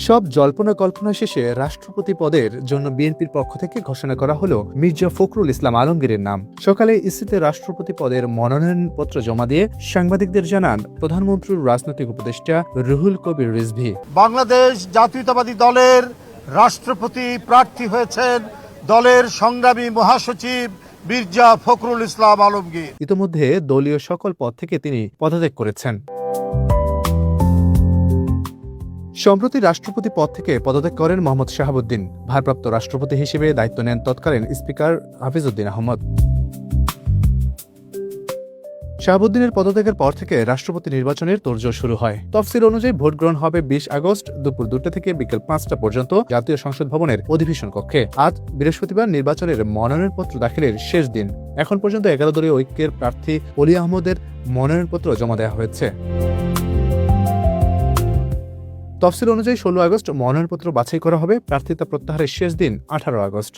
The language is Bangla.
সব জল্পনা কল্পনা শেষে রাষ্ট্রপতি পদের জন্য বিএনপির পক্ষ থেকে ঘোষণা করা হলো মির্জা ফখরুল ইসলাম আলমগীরের নাম। সকালে ইসিতে রাষ্ট্রপতি পদের মনোনয়নপত্র জমা দিয়ে সাংবাদিকদের জানান প্রধানমন্ত্রীর রাজনৈতিক উপদেষ্টা রুহুল কবির রিজভী। বাংলাদেশ জাতীয়তাবাদী দলের রাষ্ট্রপতি প্রার্থী হয়েছেন দলের সংগ্রামী মহাসচিব মির্জা ফখরুল ইসলাম আলমগীর। ইতোমধ্যে দলীয় সকল পদ থেকে তিনি পদত্যাগ করেছেন। সম্প্রতি রাষ্ট্রপতি পদ থেকে পদত্যাগ করেন মোহাম্মদ শাহাবুদ্দিন। ভারপ্রাপ্ত রাষ্ট্রপতি হিসেবে দায়িত্ব নেন তৎকালীন স্পিকার হাফিজউদ্দিন আহমদ। শাহাবুদ্দিনের পদত্যাগের পর থেকে রাষ্ট্রপতি নির্বাচনের তোড়জোড় শুরু হয়। তফসিল অনুযায়ী ভোট গ্রহণ হবে 20 আগস্ট দুপুর 2টা থেকে বিকেল 5টা পর্যন্ত জাতীয় সংসদ ভবনের অধিবেশন কক্ষে। আজ বৃহস্পতিবার নির্বাচনের মনোনয়নপত্র দাখিলের শেষ দিন। এখন পর্যন্ত 11 দলীয় ঐক্যের প্রার্থী অলি আহমদের মনোনয়নপত্র জমা দেওয়া হয়েছে। তফসিল অনুযায়ী 16 আগস্ট মনোনয়নপত্র বাছাই করা হবে। প্রার্থিতা প্রত্যাহারের শেষ দিন 18 আগস্ট।